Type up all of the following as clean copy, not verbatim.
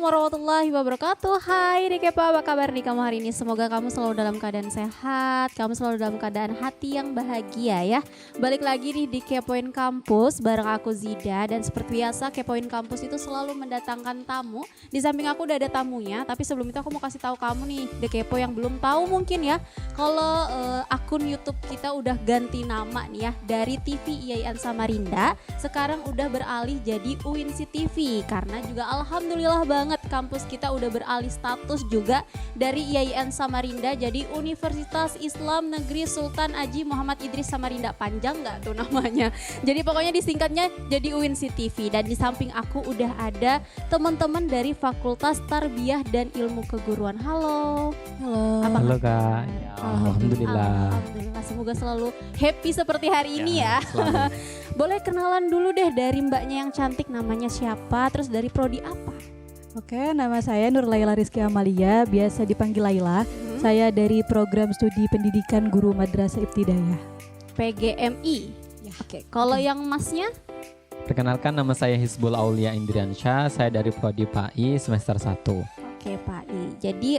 warahmatullahi wabarakatuh. Hai Dikepo, apa kabar nih kamu hari ini? Semoga kamu selalu dalam keadaan sehat, kamu selalu dalam keadaan hati yang bahagia ya. Balik lagi nih di Kepoin Kampus bareng aku Zida. Dan seperti biasa Kepoin Kampus itu selalu mendatangkan tamu. Di samping aku udah ada tamunya, tapi sebelum itu aku mau kasih tahu kamu nih Dekepo yang belum tahu mungkin ya. Kalau akun YouTube kita udah ganti nama nih ya, dari TV IAIN Samarinda sekarang udah beralih jadi UINSI TV. Karena juga alhamdulillah banget kampus kita udah beralih status juga dari IAIN Samarinda jadi Universitas Islam Negeri Sultan Haji Muhammad Idris Samarinda. Panjang nggak tuh namanya? Jadi pokoknya disingkatnya jadi UINSI TV. Dan di samping aku udah ada teman-teman dari Fakultas Tarbiyah dan Ilmu Keguruan. Halo. Halo. Apa Halo Kak. Ya, Alhamdulillah. Alhamdulillah. Semoga selalu happy seperti hari ini ya. Selalu. Boleh kenalan dulu deh dari mbaknya yang cantik, namanya siapa, terus dari prodi apa? Oke, nama saya Nur Laila Rizky Amalia, biasa dipanggil Laila. Saya dari program studi pendidikan guru madrasah ibtidaiyah. PGMI. Ya. Oke, kalau yang masnya? Perkenalkan, nama saya Hizbul Aulia Indriansyah. Saya dari prodi PAI semester 1. Oke Pak I. Jadi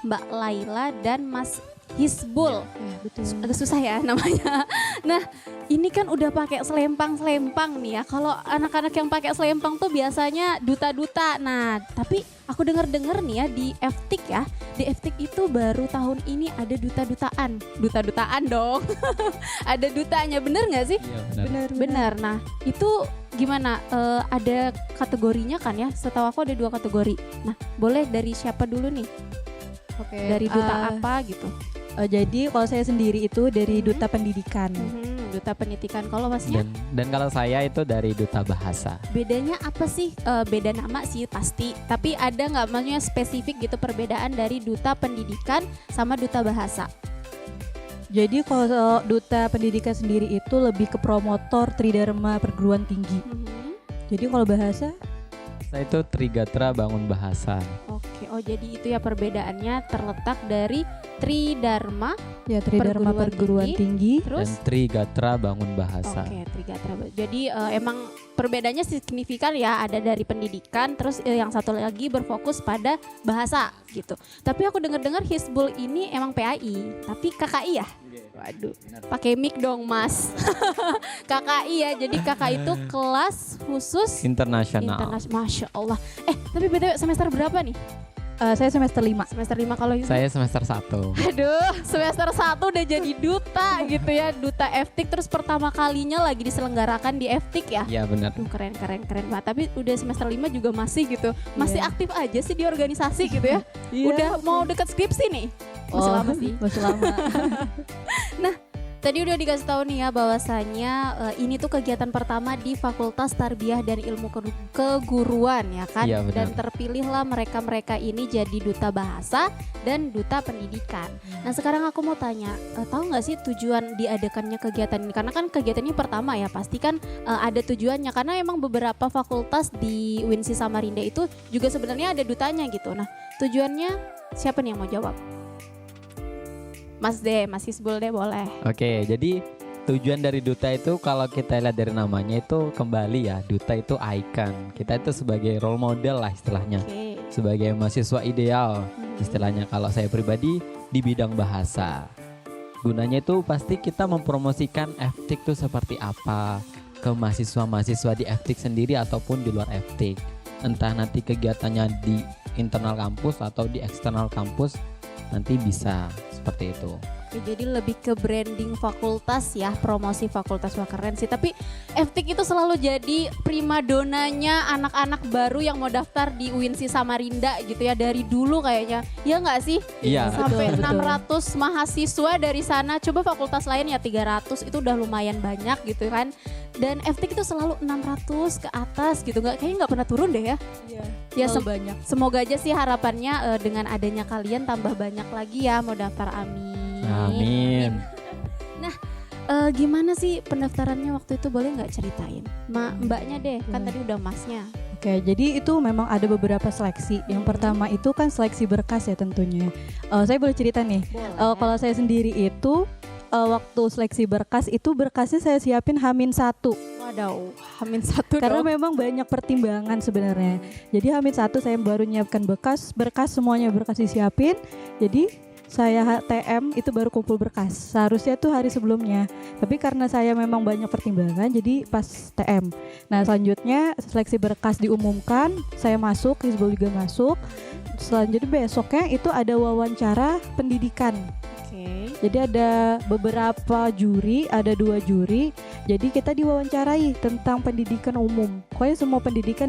Mbak Laila dan Mas Hizbul. Ya, betul. Agak susah ya namanya. Nah, ini kan udah pakai selempang-selempang nih ya. Kalau anak-anak yang pakai selempang tuh biasanya duta-duta. Nah, tapi aku dengar-dengar nih ya di FTIK ya. Di FTIK itu baru tahun ini ada duta-dutaan. Duta-dutaan dong. Ada dutanya, bener nggak sih? Iya benar. Bener. Nah, itu gimana? Ada kategorinya kan ya? Setahu aku ada 2 kategori. Nah, boleh dari siapa dulu nih? Oke. Dari duta apa gitu? Jadi kalau saya sendiri itu dari duta pendidikan. Duta pendidikan. Kalau masnya? Dan kalau saya itu dari duta bahasa. Bedanya apa sih? Beda nama sih pasti. Tapi ada nggak maksudnya spesifik gitu perbedaan dari duta pendidikan sama duta bahasa? Jadi kalau duta pendidikan sendiri itu lebih ke promotor Tridharma perguruan tinggi. Jadi kalau bahasa Saya itu Trigatra Bangun Bahasa. Oke, oh jadi itu ya perbedaannya terletak dari Tridharma. ya Tridharma perguruan tinggi. Dan Terus? Trigatra Bangun Bahasa. Oke, Trigatra. Jadi emang perbedaannya signifikan ya, ada dari pendidikan, terus yang satu lagi berfokus pada bahasa gitu. Tapi aku dengar-dengar Hizbul ini emang PAI, tapi KKI ya? Waduh, pakai mic dong Mas. KKI ya, jadi KKI itu kelas khusus Internasional. Masya Allah. Tapi BTW semester berapa nih? Saya semester 5. Semester 5 kalau itu. Saya semester 1. Aduh, semester 1 udah jadi duta gitu ya, duta FTIK, terus pertama kalinya lagi diselenggarakan di FTIK ya. Iya benar. Aduh, keren banget. Tapi udah semester 5 juga masih gitu. Masih Iya. aktif aja sih di organisasi gitu ya. Udah mau deket skripsi nih. Masih lama sih. Masih lama. Tadi udah dikasih tahu nih ya bahwasanya ini tuh kegiatan pertama di Fakultas Tarbiyah dan Ilmu Keguruan ya kan. Iya, benar. Dan terpilihlah mereka-mereka ini jadi duta bahasa dan duta pendidikan. Nah sekarang aku mau tanya, tahu nggak sih tujuan diadakannya kegiatan ini? Karena kan kegiatan ini pertama ya, pasti kan ada tujuannya. Karena emang beberapa fakultas di UINSI Samarinda itu juga sebenarnya ada dutanya gitu. Nah tujuannya siapa nih yang mau jawab? Mas Hizbul deh boleh. Oke, jadi tujuan dari duta itu kalau kita lihat dari namanya itu kembali ya, duta itu icon. Kita itu sebagai role model lah istilahnya. Oke. Sebagai mahasiswa ideal istilahnya kalau saya pribadi di bidang bahasa. Gunanya itu pasti kita mempromosikan FTIK itu seperti apa ke mahasiswa-mahasiswa di FTIK sendiri ataupun di luar FTIK. Entah nanti kegiatannya di internal kampus atau di eksternal kampus nanti bisa seperti itu. Oke, jadi lebih ke branding fakultas ya, promosi fakultas. Wah keren sih. Tapi FTIK itu selalu jadi primadonanya anak-anak baru yang mau daftar di UINSI Samarinda gitu ya, dari dulu kayaknya. Ya nggak sih? Iya. Sampai Betul, 600 mahasiswa dari sana. Coba fakultas lain ya 300, itu udah lumayan banyak gitu kan. Dan FTIK itu selalu 600 ke atas gitu, kayaknya nggak pernah turun deh ya. Ya banyak. semoga aja sih harapannya dengan adanya kalian tambah banyak lagi ya mau daftar, amin. Amin. Gimana sih pendaftarannya waktu itu, boleh nggak ceritain? Mbaknya deh, kan tadi udah masnya. Oke, jadi itu memang ada beberapa seleksi. Yang pertama itu kan seleksi berkas ya tentunya. Saya boleh cerita nih. Boleh. Kalau saya sendiri itu waktu seleksi berkas itu berkasnya saya siapin H-1. Wadaw, H-1 Karena dong. memang banyak pertimbangan sebenarnya. Jadi H-1 saya baru nyiapkan berkas semuanya berkas disiapin. Jadi saya TM itu baru kumpul berkas. Seharusnya tuh hari sebelumnya. Tapi karena saya memang banyak pertimbangan jadi pas TM. Nah, selanjutnya seleksi berkas diumumkan, saya masuk, Hizbul juga masuk. Selanjutnya besoknya itu ada wawancara pendidikan. Oke. Jadi ada beberapa juri, ada 2 juri. Jadi kita diwawancarai tentang pendidikan umum. Pokoknya semua pendidikan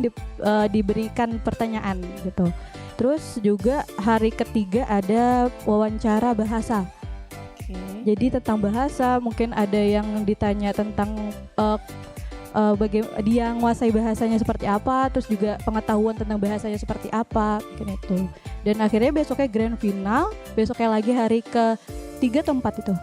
diberikan pertanyaan gitu. Terus juga hari ketiga ada wawancara bahasa. Oke. Jadi tentang bahasa mungkin ada yang ditanya tentang bagaimana dia menguasai bahasanya seperti apa, terus juga pengetahuan tentang bahasanya seperti apa, mungkin itu. Dan akhirnya besoknya grand final, besoknya lagi hari ke-3 atau 4 itu.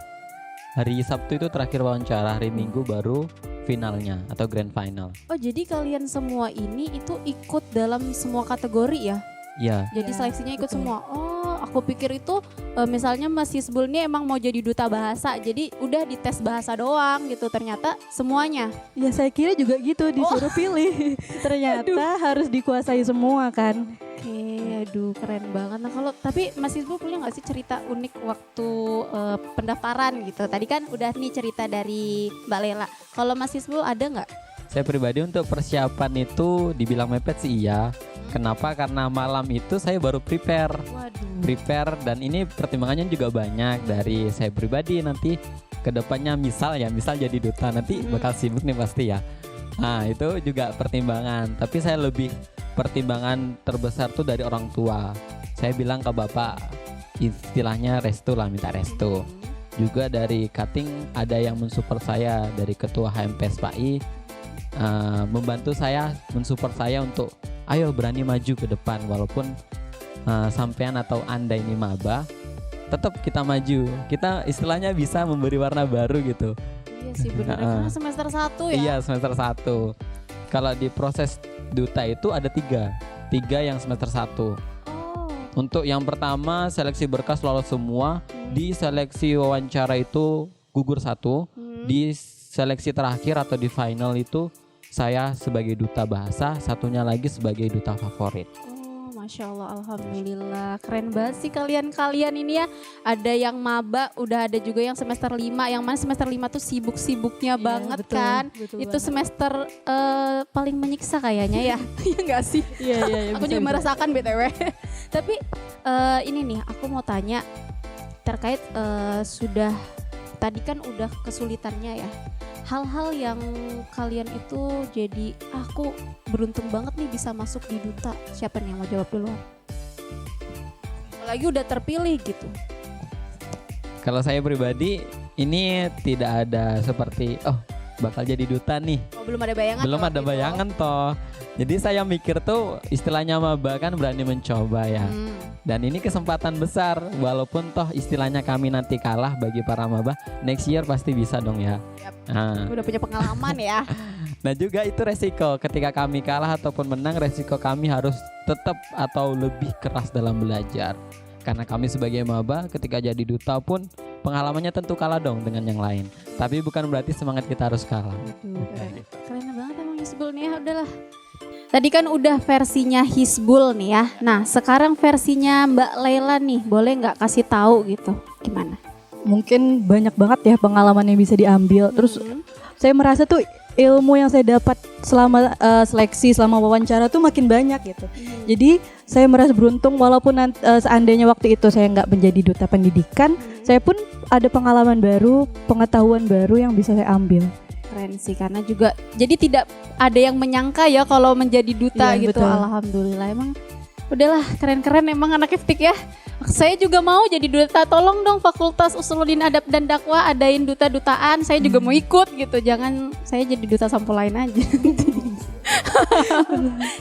Hari Sabtu itu terakhir wawancara, hari Minggu baru finalnya atau grand final. Oh, jadi kalian semua ini itu ikut dalam semua kategori ya? Iya. Jadi Ya, seleksinya ikut betul. semua. Oh, aku pikir itu misalnya Mas Hizbul ini emang mau jadi duta bahasa. Jadi udah dites bahasa doang gitu. Ternyata semuanya. Ya saya kira juga gitu disuruh pilih. Ternyata harus dikuasai semua kan. Oke, aduh keren banget. Nah kalau tapi Mas Hizbul punya nggak sih cerita unik waktu pendaftaran gitu? Tadi kan udah nih cerita dari Mbak Lela. Kalau Mas Hizbul ada nggak? Saya pribadi untuk persiapan itu dibilang mepet sih iya. Kenapa? Karena malam itu saya baru prepare Waduh. dan ini pertimbangannya juga banyak dari saya pribadi nanti kedepannya misal jadi duta nanti bakal sibuk nih pasti ya. Nah itu juga pertimbangan. Tapi saya lebih pertimbangan terbesar tuh dari orang tua. Saya bilang ke bapak istilahnya restu lah, minta restu. Juga dari cutting ada yang mensupport saya dari ketua HMPS PAI. Membantu saya, mensupport saya untuk ayo berani maju ke depan walaupun sampean atau anda ini maba tetap kita maju, kita istilahnya bisa memberi warna baru gitu. Iya sih benar karena semester 1 ya. Iya semester 1. Kalau di proses duta itu ada 3 yang semester 1. Oh. Untuk yang pertama seleksi berkas lolos semua, di seleksi wawancara itu gugur 1, di seleksi terakhir atau di final itu saya sebagai duta bahasa, satunya lagi sebagai duta favorit. Oh, Masya Allah, Alhamdulillah. Keren banget sih kalian ini ya. Ada yang maba, udah ada juga yang semester 5. Yang mana semester 5 tuh sibuk-sibuknya banget betul, kan. betul Itu banget. semester paling menyiksa kayaknya ya. Iya gak sih? Iya, Aku juga merasakan BTW. Tapi ini nih, aku mau tanya terkait sudah tadi kan udah kesulitannya ya. Hal-hal yang kalian itu jadi aku beruntung banget nih bisa masuk di duta. Siapa nih yang mau jawab duluan? Apalagi udah terpilih gitu. Kalau saya pribadi ini tidak ada seperti bakal jadi duta nih. Oh, belum ada bayangan. Belum kalau ada gitu. bayangan toh. Jadi saya mikir tuh istilahnya maba kan berani mencoba ya. Dan ini kesempatan besar walaupun toh istilahnya kami nanti kalah bagi para maba, next year pasti bisa dong ya. Yap. Nah, Udah punya pengalaman ya. nah juga itu resiko ketika kami kalah ataupun menang, resiko kami harus tetap atau lebih keras dalam belajar. Karena kami sebagai maba ketika jadi duta pun pengalamannya tentu kalah dong dengan yang lain. Tapi bukan berarti semangat kita harus kalah. Keren banget emang Hizbul nih ya. Udahlah. Tadi kan udah versinya Hizbul nih ya. Nah sekarang versinya Mbak Lela nih. Boleh nggak kasih tahu gitu gimana? Mungkin banyak banget ya pengalaman yang bisa diambil. Terus saya merasa tuh ilmu yang saya dapat selama seleksi, selama wawancara tuh makin banyak gitu. Jadi saya merasa beruntung walaupun seandainya waktu itu saya nggak menjadi duta pendidikan, saya pun ada pengalaman baru, pengetahuan baru yang bisa saya ambil. Keren sih karena juga jadi tidak ada yang menyangka ya kalau menjadi duta Iya, gitu. betul. Alhamdulillah emang udahlah keren-keren emang anak FTIK ya. Saya juga mau jadi duta, tolong dong Fakultas Usuluddin Adab dan Dakwah adain duta-dutaan, saya juga mau ikut gitu. Jangan saya jadi duta sampo lain aja.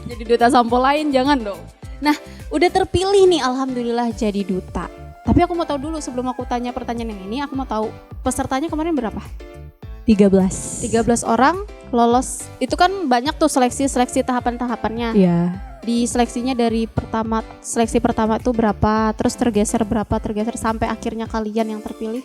Jadi duta sampo lain jangan dong. Nah, udah terpilih nih alhamdulillah jadi duta. Tapi aku mau tahu dulu sebelum aku tanya pertanyaan yang ini, aku mau tahu pesertanya kemarin berapa? 13. 13 orang lolos. Itu kan banyak tuh seleksi tahapan-tahapannya. Iya. Di seleksinya dari seleksi pertama itu berapa, terus tergeser berapa, sampai akhirnya kalian yang terpilih?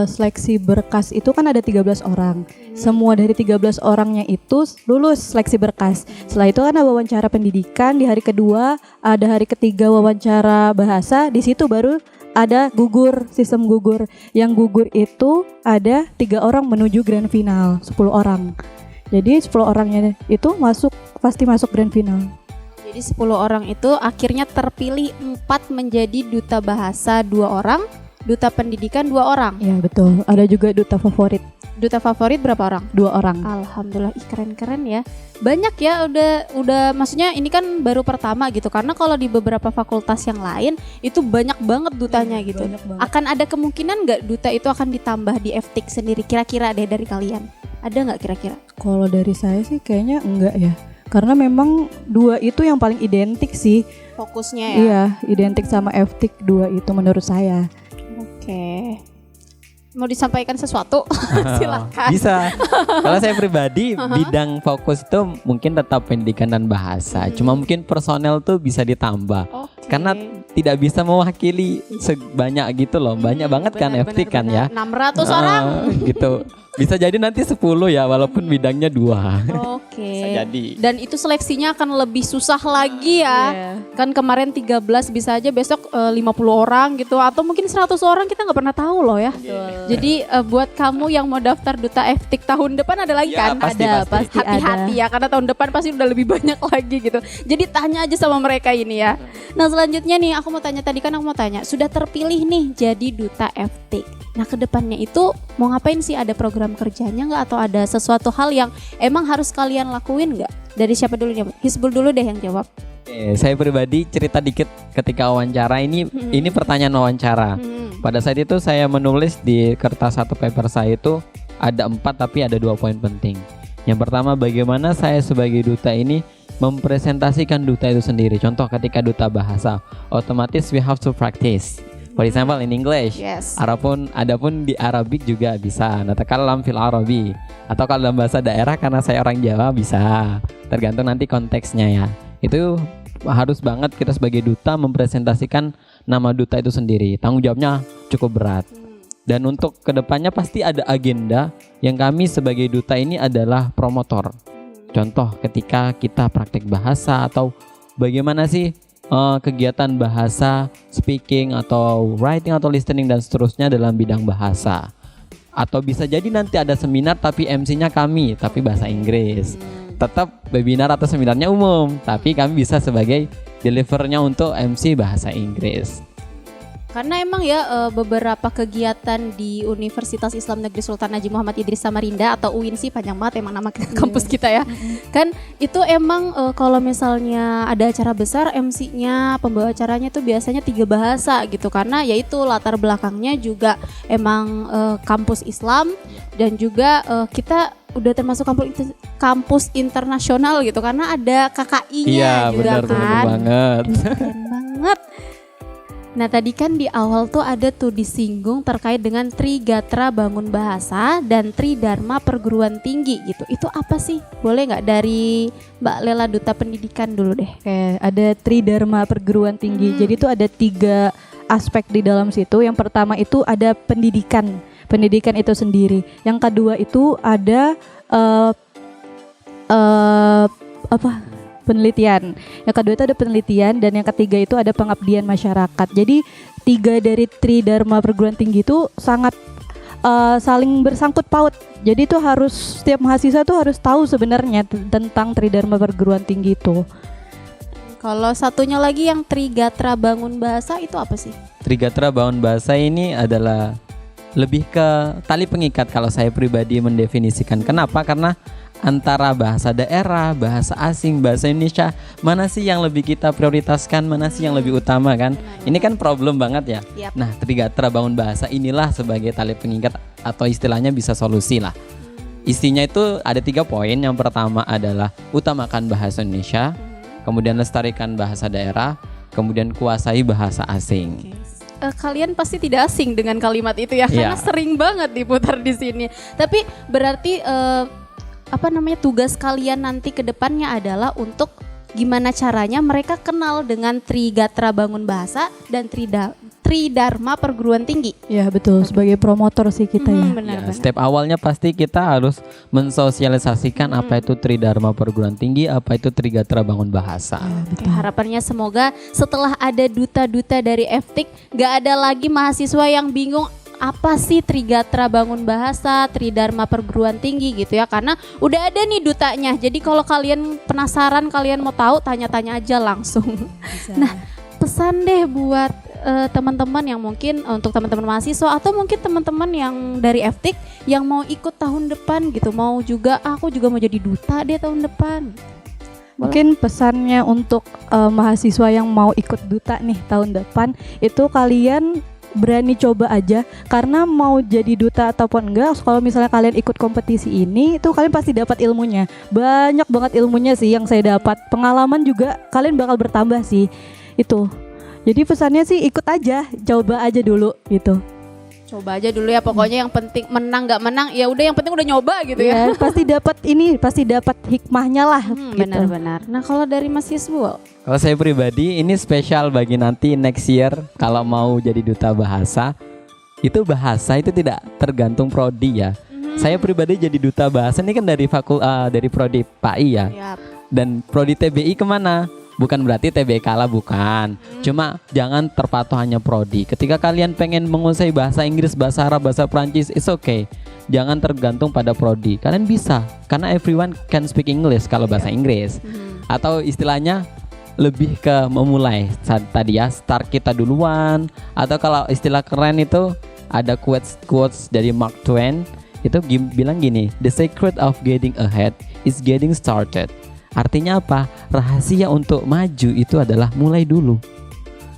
seleksi berkas itu kan ada 13 orang. Semua dari 13 orangnya itu lulus seleksi berkas. Setelah itu kan ada wawancara pendidikan, di hari kedua, ada hari ketiga wawancara bahasa, di situ baru ada gugur, sistem gugur. Yang gugur itu ada 3 orang menuju grand final, 10 orang. Jadi 10 orangnya itu pasti masuk grand final. Jadi 10 orang itu akhirnya terpilih 4 menjadi duta bahasa 2 orang, duta pendidikan 2 orang. Ya betul, ada juga duta favorit. Duta favorit berapa orang? 2 orang. Alhamdulillah, keren-keren ya. Banyak ya, udah maksudnya ini kan baru pertama gitu. Karena kalau di beberapa fakultas yang lain itu banyak banget dutanya gitu. Akan ada kemungkinan nggak duta itu akan ditambah di FTIK sendiri? Kira-kira deh dari kalian. Ada nggak kira-kira? Kalau dari saya sih kayaknya enggak ya. Karena memang 2 itu yang paling identik sih. Fokusnya ya? Iya, identik sama FTIK 2 itu menurut saya. Oke. Mau disampaikan sesuatu? Silakan. Bisa. Kalau saya pribadi bidang fokus itu mungkin tetap pendidikan dan bahasa. Cuma mungkin personel tuh bisa ditambah. Karena tidak bisa mewakili sebanyak gitu loh. Banyak banget kan FT kan ya. 600 orang. Gitu. Bisa jadi nanti 10 ya walaupun bidangnya 2. Oke. Bisa jadi. Dan itu seleksinya akan lebih susah lagi ya. Kan kemarin 13 bisa aja besok 50 orang gitu atau mungkin 100 orang kita nggak pernah tahu loh ya. Jadi buat kamu yang mau daftar duta FTIK tahun depan ada lagi kan? Pasti Hati-hati ya karena tahun depan pasti udah lebih banyak lagi gitu. Jadi tanya aja sama mereka ini ya. Nah selanjutnya nih aku mau tanya sudah terpilih nih jadi duta FTIK. Nah kedepannya itu mau ngapain sih, ada program kerjanya nggak atau ada sesuatu hal yang emang harus kalian lakuin nggak? Dari siapa dulu nih? Hisbul dulu deh yang jawab. Saya pribadi cerita dikit ketika wawancara ini pertanyaan wawancara. Pada saat itu saya menulis di kertas 1 paper saya itu ada 4 tapi ada 2 poin penting. Yang pertama bagaimana saya sebagai duta ini mempresentasikan duta itu sendiri. Contoh ketika duta bahasa, otomatis we have to practice. For example in English, Yes. adapun di Arabic juga bisa. Natakallam fil Arabi. Atau kalau dalam bahasa daerah karena saya orang Jawa bisa. Tergantung nanti konteksnya ya. Itu harus banget kita sebagai duta mempresentasikan nama duta itu sendiri. Tanggung jawabnya cukup berat. Dan untuk kedepannya pasti ada agenda yang kami sebagai duta ini adalah promotor. Contoh ketika kita praktek bahasa atau bagaimana sih kegiatan bahasa, speaking atau writing atau listening dan seterusnya dalam bidang bahasa. Atau bisa jadi nanti ada seminar tapi MC-nya kami, tapi bahasa Inggris. Tetap webinar atau seminarnya umum, tapi kami bisa sebagai delivernya untuk MC bahasa Inggris. Karena emang ya beberapa kegiatan di Universitas Islam Negeri Sultan Haji Muhammad Idris Samarinda atau UIN sih panjang banget emang nama kampus kita ya. Kan itu emang kalau misalnya ada acara besar MC-nya, pembawa acaranya tuh biasanya 3 bahasa gitu. Karena yaitu latar belakangnya juga emang kampus Islam dan juga kita udah termasuk kampus internasional gitu karena ada KKI-nya juga kan. Benar banget. Keren banget. Nah tadi kan di awal tuh ada tuh disinggung terkait dengan Trigatra Bangun Bahasa dan Tridharma Perguruan Tinggi gitu. Itu apa sih? Boleh nggak dari Mbak Lela Duta Pendidikan dulu deh? Oke, ada Tridharma Perguruan Tinggi. Jadi itu ada 3 aspek di dalam situ. Yang pertama itu ada pendidikan itu sendiri. Yang kedua itu ada penelitian. Yang kedua itu ada penelitian dan yang ketiga itu ada pengabdian masyarakat. Jadi 3 dari Tridharma Perguruan Tinggi itu sangat saling bersangkut paut. Jadi itu harus setiap mahasiswa tuh harus tahu sebenarnya tentang Tridharma Perguruan Tinggi itu. Kalau satunya lagi yang Trigatra Bangun Bahasa itu apa sih? Trigatra Bangun Bahasa ini adalah lebih ke tali pengikat kalau saya pribadi mendefinisikan. Kenapa? Karena antara bahasa daerah, bahasa asing, bahasa Indonesia, mana sih yang lebih kita prioritaskan, mana sih yang lebih utama kan? Ini kan problem banget ya. Yap. Nah, Trigatra Bangun Bahasa inilah sebagai tali pengikat atau istilahnya bisa solusi lah. Isinya itu ada 3 poin. Yang pertama adalah utamakan bahasa Indonesia, kemudian lestarikan bahasa daerah, kemudian kuasai bahasa asing. Kalian pasti tidak asing dengan kalimat itu ya, karena sering banget diputar di sini. Tapi berarti tugas kalian nanti ke depannya adalah untuk gimana caranya mereka kenal dengan Trigatra Bangun Bahasa dan Tridharma Perguruan Tinggi. Ya betul, sebagai promotor sih kita ya. Benar-benar. Step awalnya pasti kita harus mensosialisasikan apa itu Tridharma Perguruan Tinggi, apa itu Trigatra Bangun Bahasa. Oke, harapannya semoga setelah ada duta-duta dari FTIK gak ada lagi mahasiswa yang bingung apa sih Trigatra Bangun Bahasa, Tridharma Perguruan Tinggi gitu ya, karena udah ada nih dutanya. Jadi kalau kalian penasaran, kalian mau tahu, tanya-tanya aja langsung. Nah, pesan deh buat teman-teman yang mungkin untuk teman-teman mahasiswa atau mungkin teman-teman yang dari FTIK yang mau ikut tahun depan gitu, mau juga aku juga mau jadi duta deh tahun depan. Mungkin pesannya untuk mahasiswa yang mau ikut duta nih tahun depan, itu kalian berani coba aja, karena mau jadi duta ataupun enggak, kalau misalnya kalian ikut kompetisi ini itu kalian pasti dapat ilmunya, banyak banget ilmunya sih yang saya dapat, pengalaman juga kalian bakal bertambah sih itu. Jadi pesannya sih ikut aja, coba aja dulu gitu. Coba aja dulu ya, pokoknya yang penting menang gak menang ya udah, yang penting udah nyoba gitu ya. Pasti dapat ini, pasti dapat hikmahnya lah gitu. Benar-benar. Nah kalau dari Mas Yusbul, Kalau saya pribadi ini spesial bagi nanti next year kalau mau jadi duta bahasa. Itu bahasa itu tidak tergantung prodi ya. Saya pribadi jadi duta bahasa ini kan dari dari prodi PAI ya. Yap. Dan prodi TBI kemana? Bukan berarti TBK lah, bukan. Cuma jangan terpatok hanya prodi. Ketika kalian pengen menguasai bahasa Inggris, bahasa Arab, bahasa Prancis, it's okay. Jangan tergantung pada prodi. Kalian bisa, karena everyone can speak English kalau bahasa Inggris. Atau istilahnya lebih ke memulai tadi ya, start kita duluan. Atau kalau istilah keren itu ada quotes dari Mark Twain itu bilang gini, the secret of getting ahead is getting started. Artinya apa? Rahasia untuk maju itu adalah mulai dulu.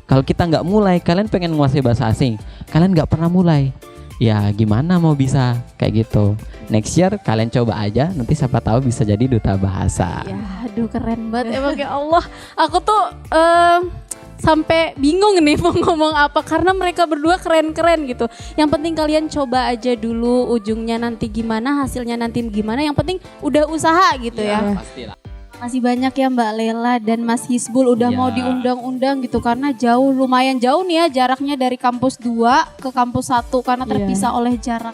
Kalau kita nggak mulai, kalian pengen menguasai bahasa asing, kalian nggak pernah mulai, ya gimana mau bisa kayak gitu. Next year kalian coba aja, nanti siapa tahu bisa jadi duta bahasa. Ya aduh keren banget emang, ya Allah. Aku tuh sampai bingung nih mau ngomong apa, karena mereka berdua keren-keren gitu. Yang penting kalian coba aja dulu, ujungnya nanti gimana, hasilnya nanti gimana, yang penting udah usaha gitu ya. Pastilah. Masih banyak ya Mbak Lela dan Mas Hisbul udah mau diundang-undang gitu, karena lumayan jauh nih ya jaraknya dari kampus 2 ke kampus 1 karena terpisah oleh jarak.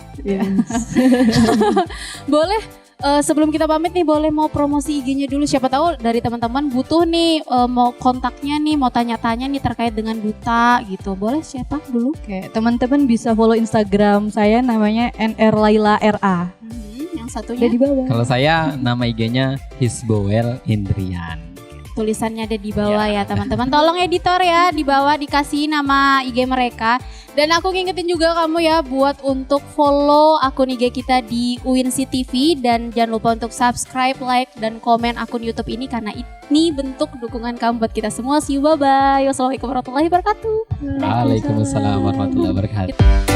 Boleh sebelum kita pamit nih, boleh mau promosi IG-nya dulu, siapa tahu dari teman-teman butuh nih mau kontaknya nih, mau tanya-tanya nih terkait dengan duta gitu. Boleh siapa dulu? Oke, teman-teman bisa follow Instagram saya, namanya @nrlaila_ra. Yang satunya Di bawah. Kalau saya nama IG-nya Hisboel Indrian. tulisannya ada di bawah ya teman-teman. Tolong editor ya, di bawah dikasih nama IG mereka. Dan aku ngingetin juga kamu ya buat untuk follow akun IG kita di UINSI TV. Dan jangan lupa untuk subscribe, like, dan komen akun YouTube ini, karena ini bentuk dukungan kamu buat kita semua. See you, bye-bye. Wassalamualaikum warahmatullahi wabarakatuh. Waalaikumsalam warahmatullahi wabarakatuh.